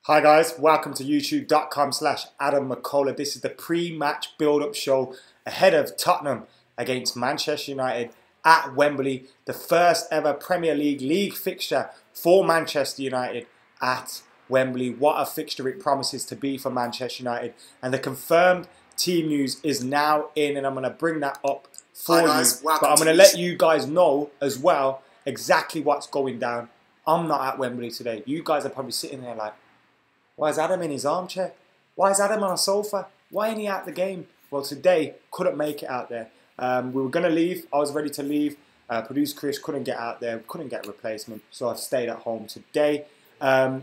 Hi guys, welcome to youtube.com/AdamMcKola. This is the pre-match build-up show ahead of Tottenham against Manchester United at Wembley. The first ever Premier League fixture for Manchester United at Wembley. What a fixture it promises to be for Manchester United. And the confirmed team news is now in, and I'm going to bring that up for you. But I'm going to let you guys know as well exactly what's going down. I'm not at Wembley today. You guys are probably sitting there like, why is Adam in his armchair? Why is Adam on a sofa? Why ain't he at the game? Well, today, couldn't make it out there. We were going to leave. I was ready to leave. Producer Chris couldn't get out there. Couldn't get a replacement. So I've stayed at home today.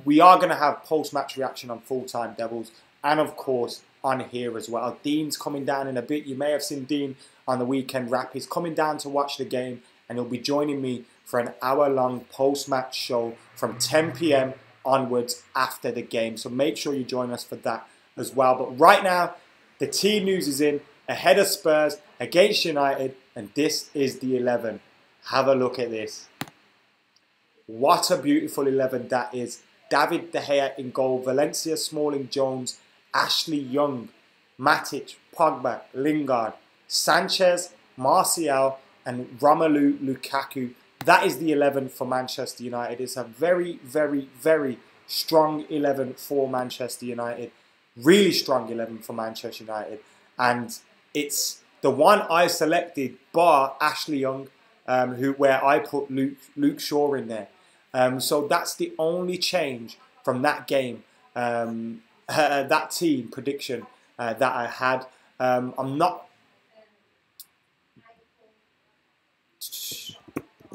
We are going to have post-match reaction on Full Time Devils. And, of course, on here as well. Dean's coming down in a bit. You may have seen Dean on the weekend wrap. He's coming down to watch the game. And he'll be joining me for an hour-long post-match show from 10 p.m. onwards after the game. So make sure you join us for that as well. But right now, the team news is in ahead of Spurs against United, and this is the 11. Have a look at this. What a beautiful 11 that is. David De Gea in goal, Valencia, Smalling, Jones, Ashley Young, Matic, Pogba, Lingard, Sanchez, Martial, and Romelu Lukaku. That is the 11 for Manchester United. It's a very, very, very strong 11 for Manchester United. Really strong 11 for Manchester United. And it's the one I selected, bar Ashley Young, where I put Luke Shaw in there. So that's the only change from that game, that team prediction that I had. I'm not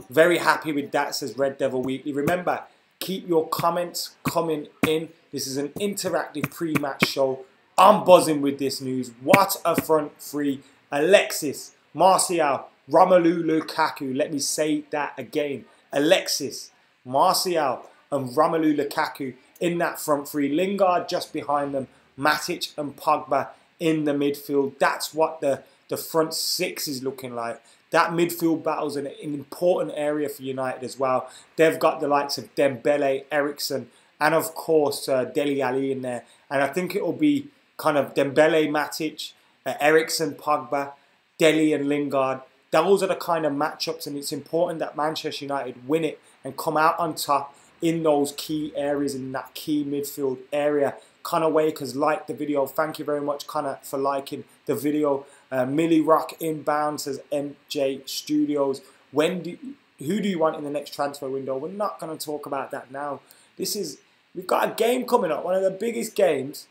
very happy with that, says Red Devil Weekly. Remember, keep your comments coming in. This is an interactive pre-match show. I'm buzzing with this news. What a front three. Alexis, Martial, Romelu Lukaku. Let me say that again. Alexis, Martial, and Romelu Lukaku in that front three. Lingard just behind them. Matic and Pogba in the midfield. That's what the front six is looking like. That midfield battle is an important area for United as well. They've got the likes of Dembele, Eriksen, and of course Dele Alli in there. And I think it will be kind of Dembele, Matic, Eriksen, Pogba, Dele and Lingard. Those are the kind of matchups, and it's important that Manchester United win it and come out on top in those key areas, in that key midfield area. Connor Wakers liked the video. Thank you very much, Connor, for liking the video. Millie Rock inbound, says MJ Studios. Who do you want in the next transfer window? We're not going to talk about that now. We've got a game coming up, one of the biggest games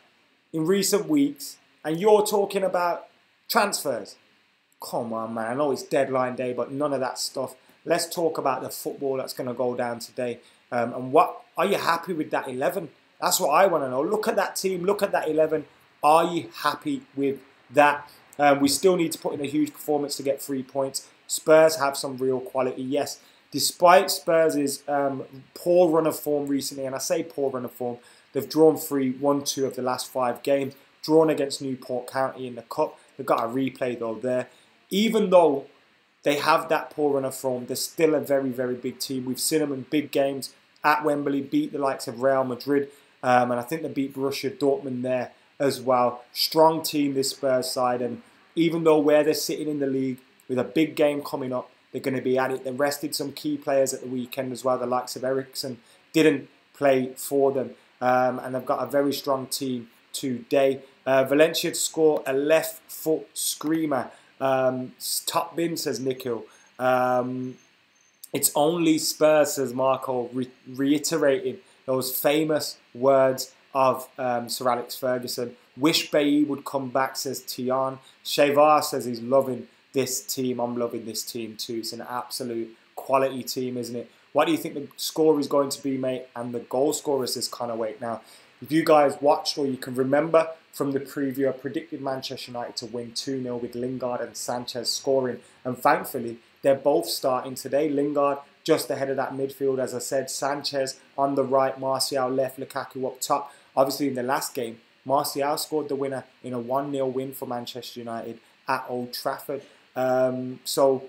in recent weeks, and you're talking about transfers. Come on, man. I know it's deadline day, but none of that stuff. Let's talk about the football that's going to go down today. And what are you happy with that 11? That's what I want to know. Look at that team. Look at that 11. Are you happy with that? We still need to put in a huge performance to get 3 points. Spurs have some real quality, yes. Despite Spurs' poor run of form recently, and I say poor run of form, they've drawn 1-2 of the last 5 games. Drawn against Newport County in the Cup. They've got a replay though there. Even though they have that poor run of form, they're still a very, very big team. We've seen them in big games at Wembley, beat the likes of Real Madrid. And I think they beat Borussia Dortmund there as well. Strong team, this Spurs side. And even though where they're sitting in the league with a big game coming up, they're going to be at it. They rested some key players at the weekend as well. The likes of Eriksen didn't play for them. And they've got a very strong team today. Valencia to score a left foot screamer. Top bin, says Nikhil. It's only Spurs, says Marco, reiterating those famous words of Sir Alex Ferguson. Wish Bailly would come back, says Tian. Shavar says he's loving this team. I'm loving this team too. It's an absolute quality team, isn't it? What do you think the score is going to be, mate? And the goal scorer, says Connor Wake. Now, if you guys watched or you can remember from the preview, I predicted Manchester United to win 2-0 with Lingard and Sanchez scoring. And thankfully, they're both starting today. Lingard just ahead of that midfield, as I said. Sanchez on the right, Martial left, Lukaku up top. Obviously, in the last game, Martial scored the winner in a 1-0 win for Manchester United at Old Trafford. So,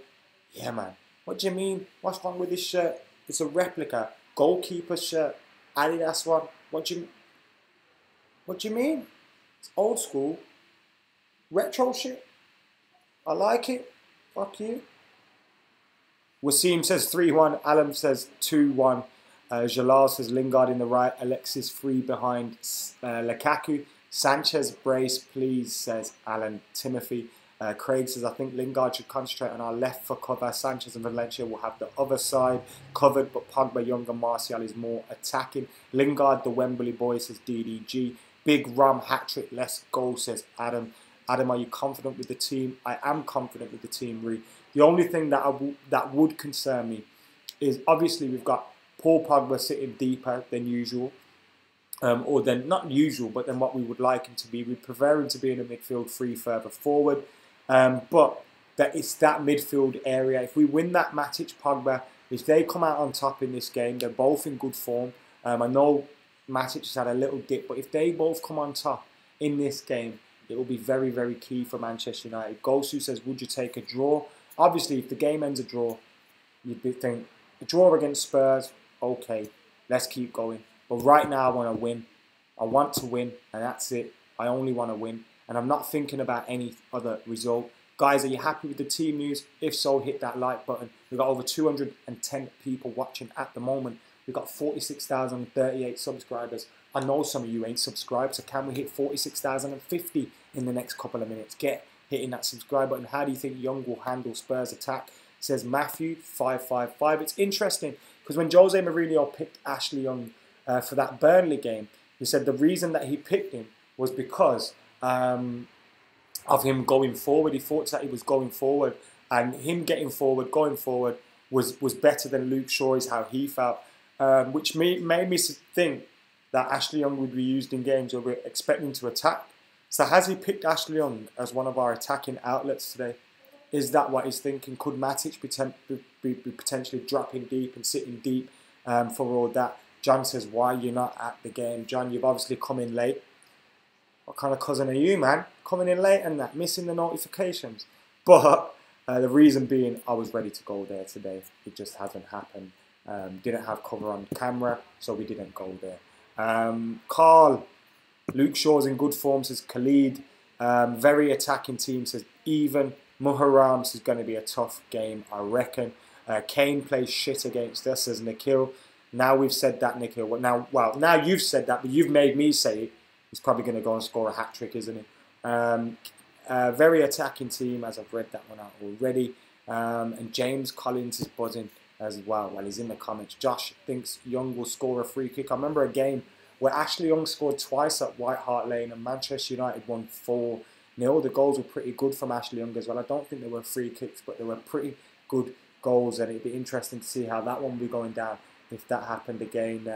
yeah, man. What do you mean? What's wrong with this shirt? It's a replica. Goalkeeper shirt. Adidas one. What do you... What do you mean? It's old school. Retro shit. I like it. Fuck you. Wasim says 3-1. Alam says 2-1. Jalal says Lingard in the right. Alexis free behind Lukaku. Sanchez brace, please, says Alan Timothy. Craig says, I think Lingard should concentrate on our left for cover. Sanchez and Valencia will have the other side covered, but Pogba, Young and Martial is more attacking. Lingard, the Wembley boy, says DDG. Big Rum hat-trick, let's go, says Adam. Adam, are you confident with the team? I am confident with the team, Ree. The only thing that would concern me is obviously we've got Paul Pogba sitting deeper than usual. Or then, not usual, but then what we would like him to be. We prefer him to be in a midfield three further forward. But that it's that midfield area. If we win that Matic Pogba, if they come out on top in this game, they're both in good form. I know Matic has had a little dip, but if they both come on top in this game, it will be very, very key for Manchester United. Gosu says, would you take a draw? Obviously, if the game ends a draw, you'd think, a draw against Spurs, okay, let's keep going. But right now, I want to win. I want to win, and that's it. I only want to win. And I'm not thinking about any other result. Guys, are you happy with the team news? If so, hit that like button. We've got over 210 people watching at the moment. We've got 46,038 subscribers. I know some of you ain't subscribed, so can we hit 46,050 in the next couple of minutes? Get hitting that subscribe button. How do you think Young will handle Spurs' attack? Says Matthew 555. It's interesting because when Jose Mourinho picked Ashley Young for that Burnley game, he said the reason that he picked him was because of him going forward. He thought that he was going forward, and him getting forward, going forward was better than Luke Shaw, is how he felt, which made me think that Ashley Young would be used in games where we're expecting to attack. So has he picked Ashley Young as one of our attacking outlets today? Is that what he's thinking? Could Matic be potentially dropping deep and sitting deep for all that? John says, why you're not at the game? John, you've obviously come in late. What kind of cousin are you, man? Coming in late and that, missing the notifications. But the reason being, I was ready to go there today. It just hasn't happened. Didn't have cover on camera, so we didn't go there. Carl, Luke Shaw's in good form, says Khalid. Very attacking team, says Even. Muharram says going to be a tough game, I reckon. Kane plays shit against us, says Nikhil. Now we've said that, Nikhil. Now you've said that, but you've made me say it. He's probably going to go and score a hat-trick, isn't he? Very attacking team, as I've read that one out already. And James Collins is buzzing as well. Well, he's in the comments. Josh thinks Young will score a free kick. I remember a game where Ashley Young scored twice at White Hart Lane and Manchester United won 4-0. The goals were pretty good from Ashley Young as well. I don't think they were free kicks, but they were pretty good goals, and it'd be interesting to see how that one will be going down if that happened again.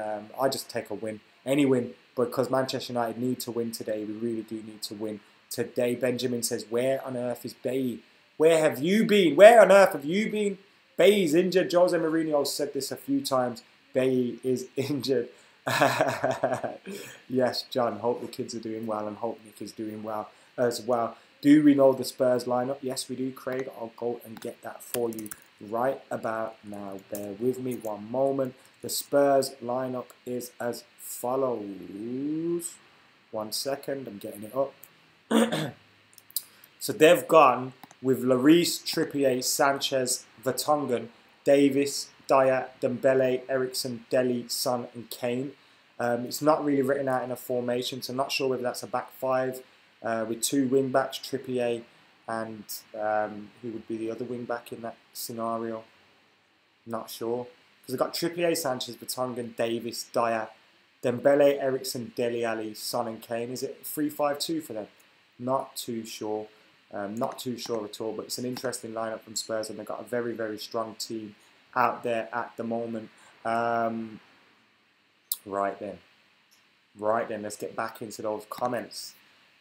I just take a win. Any win, because Manchester United need to win today. We really do need to win today. Benjamin says, where on earth is Bailly? Where have you been? Where on earth have you been? Bailly's injured. Jose Mourinho said this a few times. Bailly is injured. Yes, John, hope the kids are doing well and hope Nick is doing well as well. Do we know the Spurs lineup? Yes, we do, Craig. I'll go and get that for you right about now. Bear with me one moment. The Spurs lineup is as follows. 1 second, I'm getting it up. So they've gone with Lloris, Trippier, Sanchez, Vertonghen, Davis, Dyer, Dembele, Eriksen, Dele, Son and Kane. It's not really written out in a formation, so I'm not sure whether that's a back five with 2 wing backs, Trippier and who would be the other wing back in that scenario? Not sure. Because I've got Trippier, Sanchez, Vertonghen, Davis, Dyer, Dembele, Eriksen, Dele Alli, Son and Kane. Is it 3-5-2 for them? Not too sure. Not too sure at all, but it's an interesting lineup from Spurs, and they've got a very, very strong team out there at the moment. Right then, let's get back into those comments.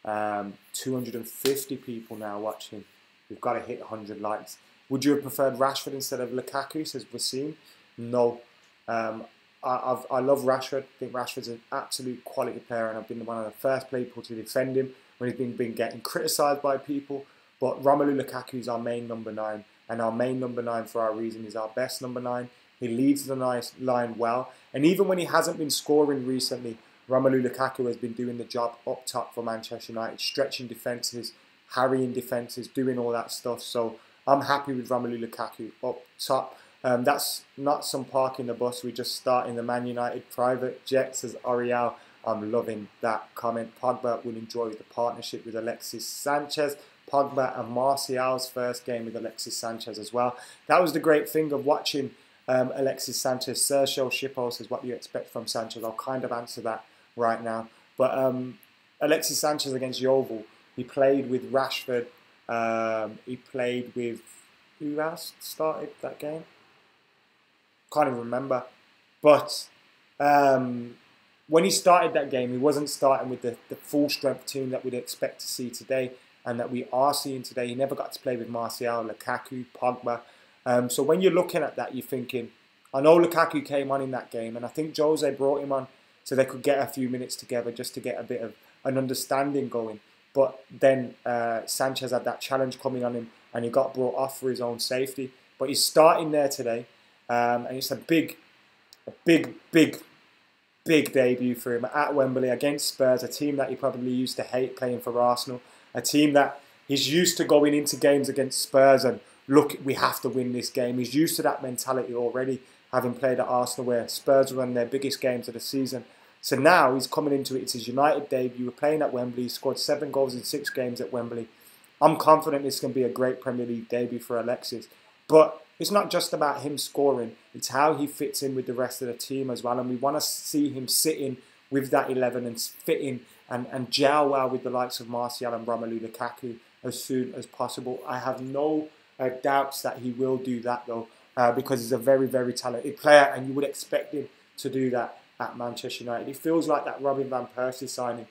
250 people now watching. We've got to hit 100 likes. Would you have preferred Rashford instead of Lukaku, says Wasim? No. I love Rashford. I think Rashford's an absolute quality player, and I've been one of the first people to defend him when he's been getting criticised by people. But Romelu Lukaku is our main number 9, and our main number 9 for our reason is our best number 9. He leads the line well, and even when he hasn't been scoring recently, Romelu Lukaku has been doing the job up top for Manchester United, stretching defences, harrying defences, doing all that stuff. So I'm happy with Romelu Lukaku up top. That's not some parking the bus. We're just starting the Man United private jet, says Oriel. I'm loving that comment. Pogba will enjoy the partnership with Alexis Sanchez. Pogba and Martial's first game with Alexis Sanchez as well. That was the great thing of watching Alexis Sanchez. Sergio Shippo says, what do you expect from Sanchez? I'll kind of answer that right now. But Alexis Sanchez against Yeovil, he played with Rashford. He played with, who else started that game? Can't even remember. But when he started that game, he wasn't starting with the full strength team that we'd expect to see today and that we are seeing today. He never got to play with Martial, Lukaku, Pogba. So when you're looking at that, you're thinking, I know Lukaku came on in that game, and I think Jose brought him on so they could get a few minutes together just to get a bit of an understanding going. But then Sanchez had that challenge coming on him, and he got brought off for his own safety. But he's starting there today, and it's a big debut for him at Wembley against Spurs, a team that he probably used to hate playing for Arsenal, a team that he's used to going into games against Spurs and, look, we have to win this game. He's used to that mentality already, having played at Arsenal where Spurs were one of their biggest games of the season. So now he's coming into it. It's his United debut. We're playing at Wembley. He scored 7 goals in 6 games at Wembley. I'm confident this can be a great Premier League debut for Alexis. But it's not just about him scoring. It's how he fits in with the rest of the team as well. And we want to see him sitting with that 11 and fit in and gel well with the likes of Martial and Romelu Lukaku as soon as possible. I have no doubts that he will do that, though, because he's a very, very talented player, and you would expect him to do that at Manchester United. It feels like that Robin van Persie signing,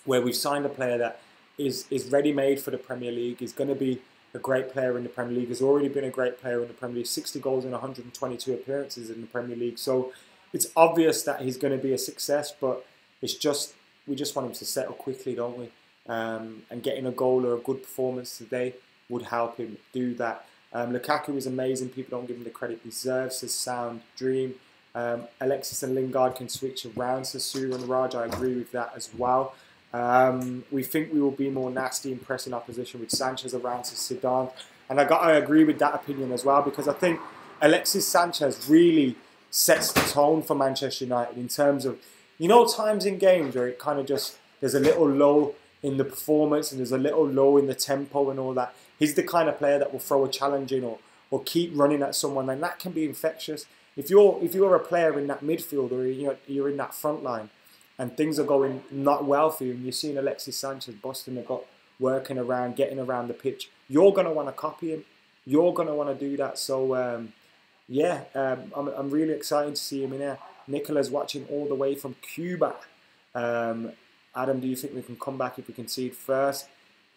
where we've signed a player that is ready-made for the Premier League, is going to be a great player in the Premier League, has already been a great player in the Premier League, 60 goals in 122 appearances in the Premier League. So it's obvious that he's going to be a success, but it's just, we just want him to settle quickly, don't we? And getting a goal or a good performance today would help him do that. Lukaku is amazing. People don't give him the credit he deserves. His sound dream. Alexis and Lingard can switch around. Sasur and Raj, I agree with that as well. We think we will be more nasty in pressing opposition with Sanchez around to Zidane. And I agree with that opinion as well, because I think Alexis Sanchez really sets the tone for Manchester United in terms of, you know, times in games where it kind of just, there's a little low in the performance and there's a little low in the tempo and all that. He's the kind of player that will throw a challenge in or keep running at someone, and that can be infectious. If you're a player in that midfield or you're in that front line and things are going not well for you and you're seeing Alexis Sanchez busting the gut, working around, getting around the pitch, you're going to want to copy him. You're going to want to do that. So, I'm really excited to see him in there. Nicola's watching all the way from Cuba. Adam, do you think we can come back if we concede first?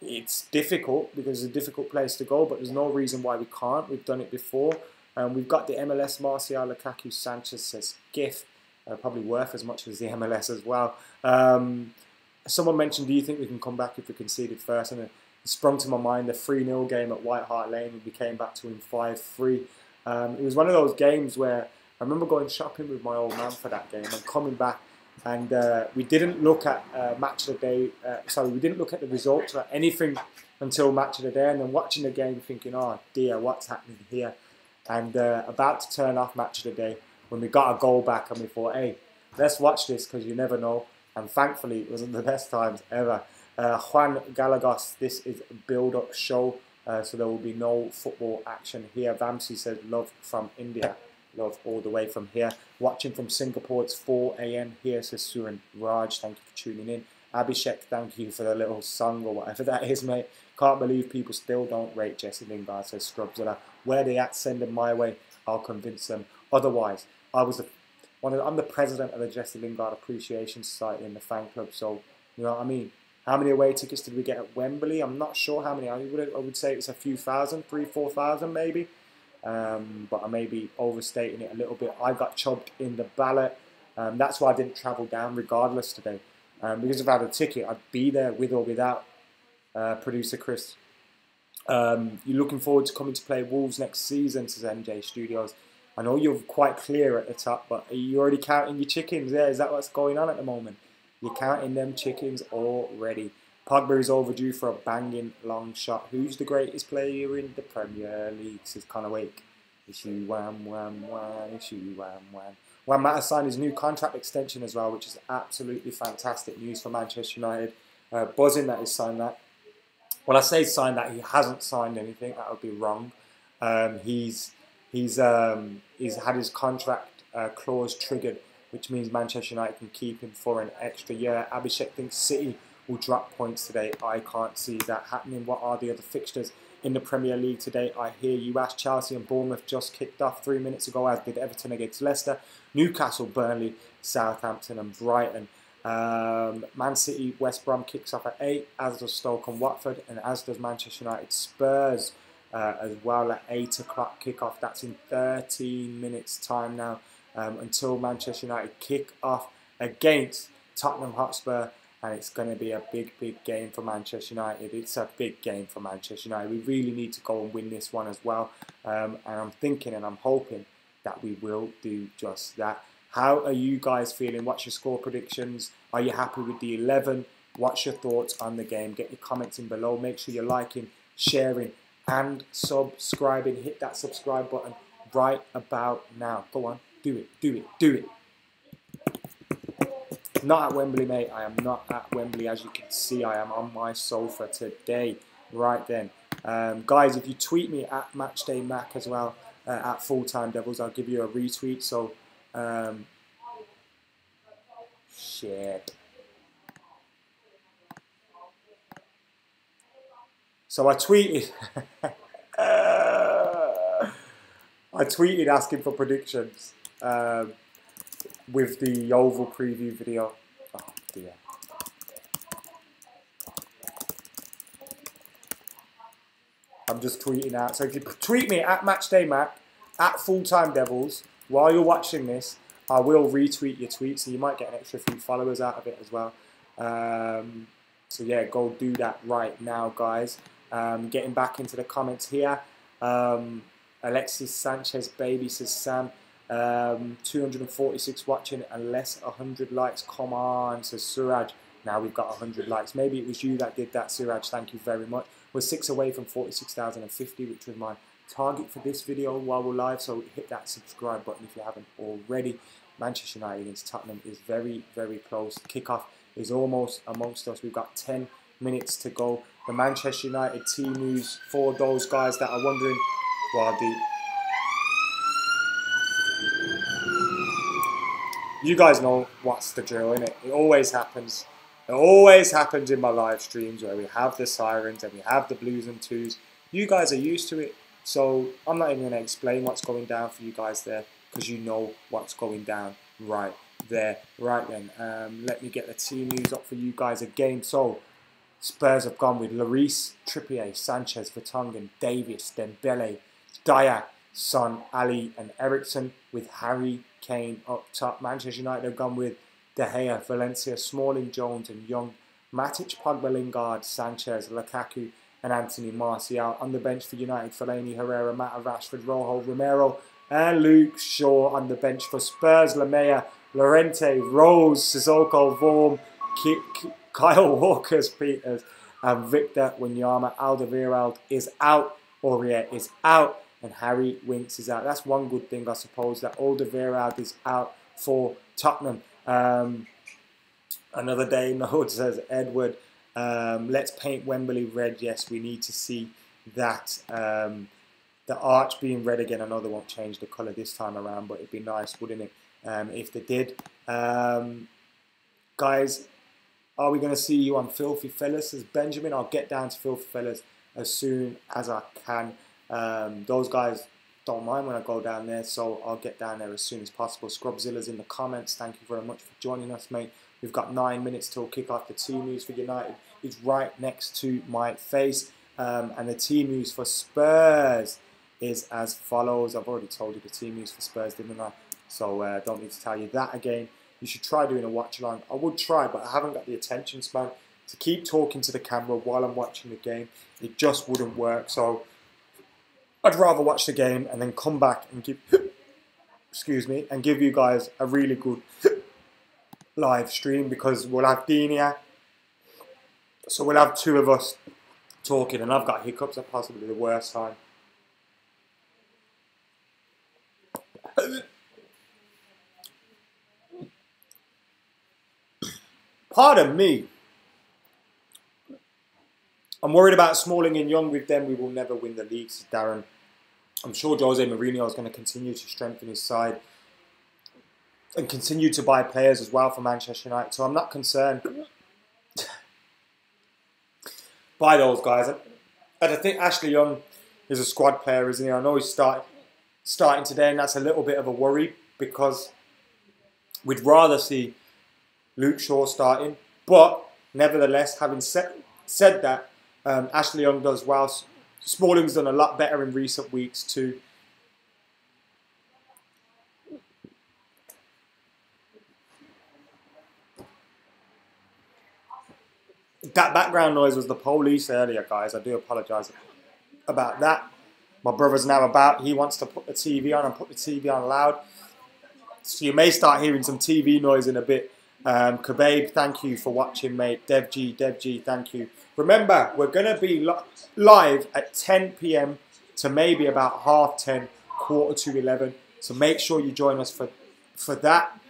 It's difficult because it's a difficult place to go, but there's no reason why we can't. We've done it before. We've got the MLS Martial, Lukaku, Sanchez says GIF. Probably worth as much as the MLS as well. Someone mentioned, do you think we can come back if we conceded first? And it sprung to my mind the 3-0 game at White Hart Lane, and we came back to win 5-3. It was one of those games where I remember going shopping with my old man for that game and coming back, and we didn't look at match of the day. We didn't look at the results or anything until match of the day, and then watching the game thinking, oh dear, what's happening here? And about to turn off match of the day when we got a goal back, and we thought, hey, let's watch this because you never know. And thankfully, it wasn't the best times ever. Juan Galagos, this is a build-up show, so there will be no football action here. Vamsi says, love from India. Love all the way from here. Watching from Singapore, it's 4 a.m. here, says Suran Raj. Thank you for tuning in. Abhishek, thank you for the little song or whatever that is, mate. Can't believe people still don't rate Jesse Lingard, says Scrubzilla. Where they at, send them my way. I'll convince them. Otherwise, I'm the president of the Jesse Lingard Appreciation Society in the fan club, so you know what I mean. How many away tickets did we get at Wembley? I'm not sure how many. I would say it's a few thousand, 3,000-4,000 maybe. But I may be overstating it a little bit. I got chubbed in the ballot. That's why I didn't travel down regardless today. Because if I had a ticket, I'd be there with or without producer Chris. You're looking forward to coming to play Wolves next season, says MJ Studios. I know you're quite clear at the top, but are you already counting your chickens there? Is that what's going on at the moment? You're counting them chickens already. Pogba is overdue for a banging long shot. Who's the greatest player in the Premier League? Says Connor Wake. Issue wham wham wham. Issue wham wham. Juan Mata signed his new contract extension as well, which is absolutely fantastic news for Manchester United. Buzzing that he's signed that. Well, I say signed that, he hasn't signed anything. That would be wrong. He's had his contract clause triggered, which means Manchester United can keep him for an extra year. Abhishek thinks City will drop points today. I can't see that happening. What are the other fixtures in the Premier League today? I hear you ask. Chelsea and Bournemouth just kicked off 3 minutes ago, as did Everton against Leicester. Newcastle, Burnley, Southampton and Brighton. Man City, West Brom kicks off at 8, as does Stoke and Watford, and as does Manchester United Spurs as well at 8 o'clock kickoff. That's in 13 minutes time now until Manchester United kick off against Tottenham Hotspur, and it's going to be a big game for Manchester United. It's a big game for Manchester United. We really need to go and win this one as well, and I'm thinking and I'm hoping that we will do just that. How are you guys feeling? What's your score predictions? Are you happy with the 11? What's your thoughts on the game? Get your comments in below. Make sure you're liking, sharing and subscribing. Hit that subscribe button right about now. Go on, do it, do it, do it. Not at Wembley, mate. I am not at Wembley. As you can see, I am on my sofa today. Right then. Guys, if you tweet me at MatchdayMac as well, at Full-Time Devils, I'll give you a retweet. So, shit. So I tweeted. I tweeted asking for predictions with the Oval preview video. Oh dear. I'm just tweeting out. So if you tweet me at MatchdayMac, at Full-Time Devils, while you're watching this, I will retweet your tweet, so you might get an extra few followers out of it as well. So yeah, go do that right now, guys. Getting back into the comments here. Alexis Sanchez, baby, says Sam. 246 watching and less 100 likes. Come on, says Suraj. Now we've got 100 likes. Maybe it was you that did that, Suraj. Thank you very much. We're 6 away from 46,050, which was my target for this video while we're live. So hit that subscribe button if you haven't already. Manchester United against Tottenham is very close. Kickoff is almost amongst us. We've got 10 minutes to go. The Manchester United team news for those guys that are wondering. Well, you guys know what's the drill, innit? It always happens. It always happens in my live streams where we have the sirens and we have the blues and twos. You guys are used to it, so I'm not even going to explain what's going down for you guys there, because you know what's going down right there. Right then, let me get the team news up for you guys again. So, Spurs have gone with Lloris, Trippier, Sanchez, Vertonghen, Davies, Dembele, Dyer, Son, Alli and Eriksen, with Harry Kane up top. Manchester United have gone with De Gea, Valencia, Smalling, Jones and Young, Matic, Pogba, Lingard, Sanchez, Lukaku and Anthony Martial. On the bench for United, Fellaini, Herrera, Mata, Rashford, Rojo, Romero and Luke Shaw. On the bench for Spurs, Lamela, Llorente, Rose, Sissoko, Vorm, Kyle Walker's Peters and Victor Wanyama. Alderweireld is out, Aurier is out and Harry Winks is out. That's one good thing, I suppose, that Alderweireld is out for Tottenham. Another day, note, says Edward. Let's paint Wembley red. Yes, we need to see that. The arch being red again. I know they won't change the colour this time around, but it'd be nice, wouldn't it, if they did. Guys, are we going to see you on Filthy Fellas? Says Benjamin. I'll get down to Filthy Fellas as soon as I can. Those guys don't mind when I go down there, so I'll get down there as soon as possible. Scrubzilla's in the comments. Thank you very much for joining us, mate. We've got 9 minutes till kick off. The team news for United is right next to my face, and the team news for Spurs is as follows. I've already told you the team news for Spurs, didn't I? So don't need to tell you that again. You should try doing a watch along. I would try, but I haven't got the attention span to keep talking to the camera while I'm watching the game. It just wouldn't work. So I'd rather watch the game and then come back and give excuse me, and give you guys a really good live stream, because we'll have Dean here. So we'll have two of us talking, and I've got hiccups at possibly the worst time. Pardon me. I'm worried about Smalling and Young. With them, we will never win the league, says Darren. I'm sure Jose Mourinho is going to continue to strengthen his side and continue to buy players as well for Manchester United. So I'm not concerned by those guys. And I think Ashley Young is a squad player, isn't he? I know he's starting today, and that's a little bit of a worry, because we'd rather see Luke Shaw starting. But nevertheless, having said that, Ashley Young does well. Smalling's done a lot better in recent weeks too. That background noise was the police earlier, guys. I do apologise about that. My brother's now about. He wants to put the TV on and put the TV on loud. So you may start hearing some TV noise in a bit. Kababe, thank you for watching, mate. Dev G, thank you. Remember, we're going to be live at 10 p.m. to maybe about 10:30, 11:15. So make sure you join us for that.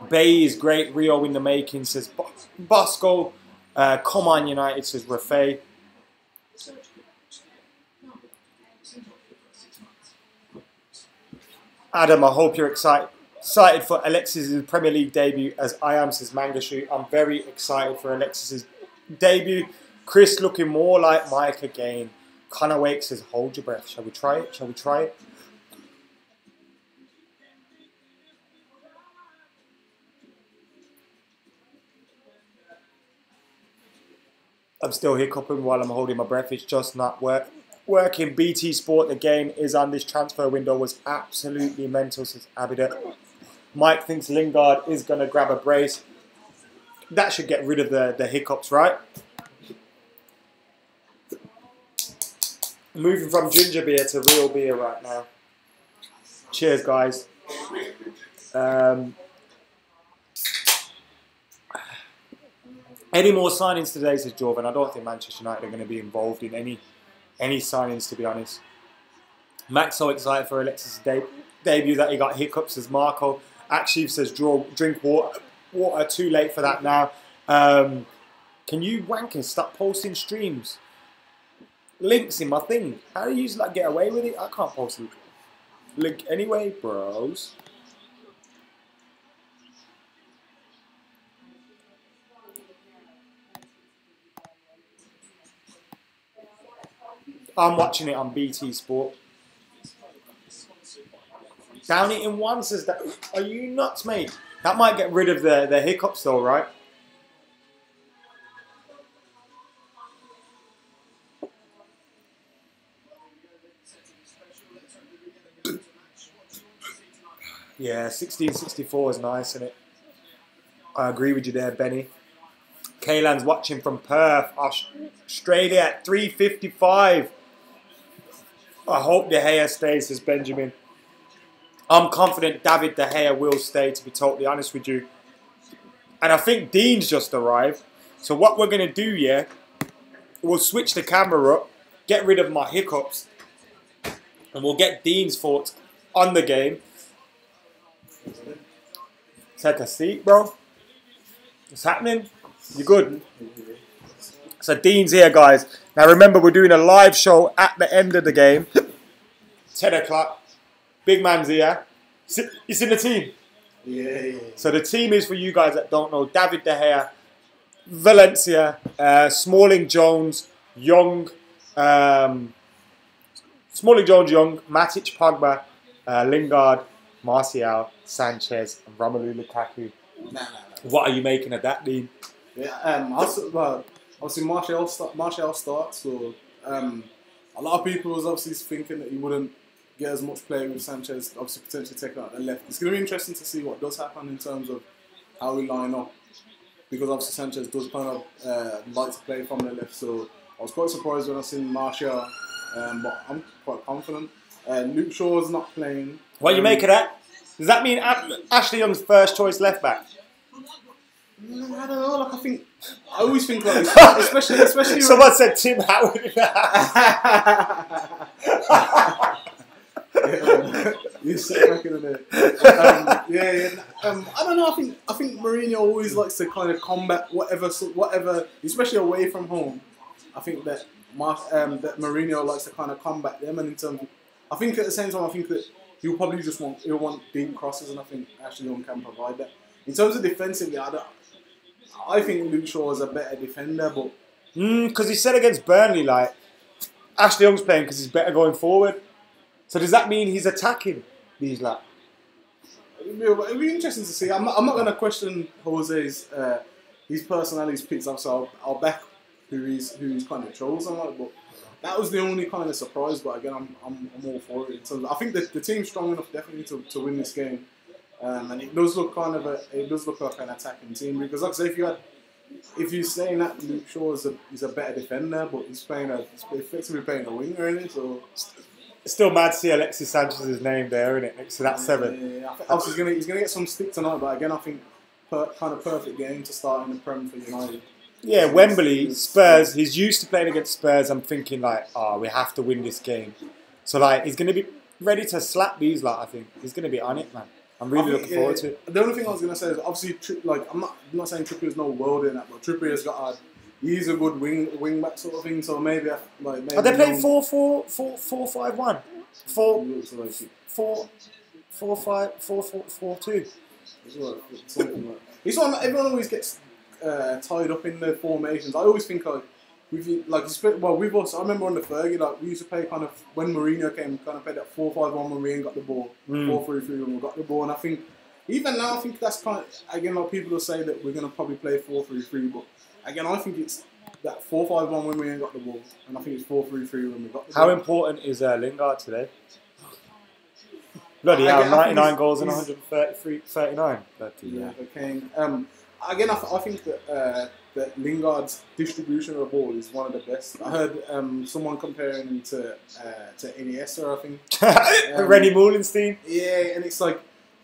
Bay is great. Rio in the making, says Bosco. Come on, United, says Rafay. Adam, I hope you're excited for Alexis' Premier League debut, as I am, says Mangashu. I'm very excited for Alexis' debut. Chris looking more like Mike again. Connor Wake says, hold your breath. Shall we try it? Shall we try it? I'm still hiccuping while I'm holding my breath. It's just not working. BT Sport, the game is on. This transfer window was absolutely mental, says Abida. Mike thinks Lingard is going to grab a brace. That should get rid of the hiccups, right? Moving from ginger beer to real beer right now. Cheers, guys. Any more signings today, says Jordan? I don't think Manchester United are going to be involved in any signings, to be honest. Max so excited for Alexis' debut that he got hiccups, says Marco. Actually says drink water. Too late for that now. Can you wankers stop posting streams? Links in my thing. How do you like get away with it? I can't post a link anyway, bros. I'm watching it on BT Sport. Down it in one, says that. Are you nuts, mate? That might get rid of the hiccups though, right? Yeah, 1664 is nice, isn't it? I agree with you there, Benny. Kaylan's watching from Perth, Australia at 3:55. I hope De Gea stays, says Benjamin. I'm confident David De Gea will stay, to be totally honest with you. And I think Dean's just arrived. So what we're going to do, yeah, we'll switch the camera up, get rid of my hiccups, and we'll get Dean's thoughts on the game. Take a seat, bro. What's happening? You good? So Dean's here, guys. Now remember, we're doing a live show at the end of the game. 10 o'clock. Big man's here. He's in the team. Yeah. So the team is, for you guys that don't know, David De Gea, Valencia, Smalling, Jones, Young, Matic, Pogba, Lingard, Martial, Sanchez, and Romelu Lukaku. Nah. What are you making of that, Dean? Yeah, obviously Martial starts, so a lot of people was obviously thinking that he wouldn't get as much play with Sanchez, obviously potentially taking out the left. It's going to be interesting to see what does happen in terms of how we line up, because obviously Sanchez does kind of like to play from the left, so I was quite surprised when I seen Martial, but I'm quite confident. Luke Shaw's not playing. What do you make of that? Does that mean Ashley Young's first choice left back? I don't know. Like I always think like, especially. Someone said Tim Howard. You sit back in there. I don't know. I think Mourinho always likes to kind of combat whatever, especially away from home. I think that that Mourinho likes to kind of combat them, and in terms of, I think at the same time, I think that he'll probably just want deep crosses, and I think Ashley Young can provide that. In terms of defensively, I think Luke Shaw is a better defender, but because he said against Burnley, like Ashley Young's playing because he's better going forward. So does that mean he's attacking these lads? It'll be interesting to see. I'm not going to question Jose's his personality's picks up, so I'll back who he's kind of chosen. But that was the only kind of surprise. But again, I'm all for it. So I think that the team's strong enough definitely to win this game, and it does look like an attacking team, because like I say, if you're saying that Luke Shaw is a better defender, but he's effectively playing a winger, isn't he? So. It's still mad to see Alexis Sanchez's name there, isn't it? Next to that 7. Yeah. Obviously, he's gonna get some stick tonight, but again, I think kind of perfect game to start in the Prem for United. Yeah, Wembley, Spurs. He's used to playing against Spurs. I'm thinking like, we have to win this game. So like, he's gonna be ready to slap these. Like, I think he's gonna be on it, man. I'm really looking forward to it. The only thing I was gonna say is obviously, like, I'm not saying Trippier's no world in that, but Trippier's got he's a good wing back sort of thing. So maybe are they playing 4-4-5-1? 4-5-4-4-4-2. Everyone always gets tied up in the formations. I always think we've also, I remember under Fergie, like we used to play kind of when Mourinho came, kind of played that 4-5-1 when we got the ball, 4-3-3 when we got the ball, and I think even now I think that's kind of, again, like people will say that we're going to probably play 4-3-3, but again, I think it's that 4-5-1 when we ain't got the ball, and I think it's 4-3-3 when we got the ball. How important is Lingard today? Bloody hell, 99 goals and 139. Yeah, Kane. Again, I think that Lingard's distribution of the ball is one of the best. I heard someone comparing him to Iniesta, I think. Rennie Moulenstein. Yeah, and it's like,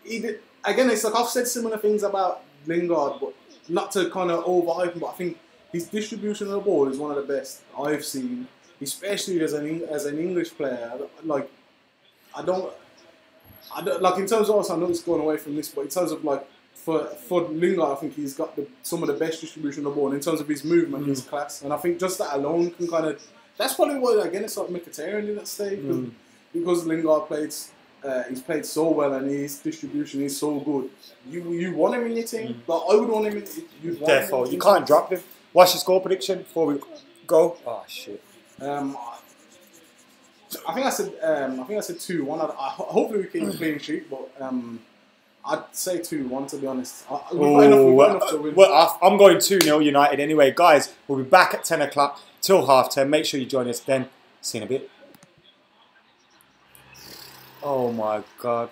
it's like I've said similar things about Lingard, but not to kind of overhype him, but I think his distribution of the ball is one of the best I've seen, especially as an English player. Like, I don't like in terms of, also, I know it's going away from this, but in terms of like for Lingard, I think he's got some of the best distribution of the ball, and in terms of his movement, his class, and I think just that alone can kind of, that's probably why again it's like Mkhitaryan in that stage, because Lingard he's played so well and his distribution is so good. You want him in your team, but I would want him in. Therefore, you can't drop him. What's your score prediction before we go? Oh shit. I think I said 2-1. Hopefully we keep a clean sheet, but I'd say 2-1 to be honest. We've got enough to win. Well, I'm going 2-0 United anyway, guys. We'll be back at 10 o'clock till 10:30. Make sure you join us then. See you in a bit. Oh my God.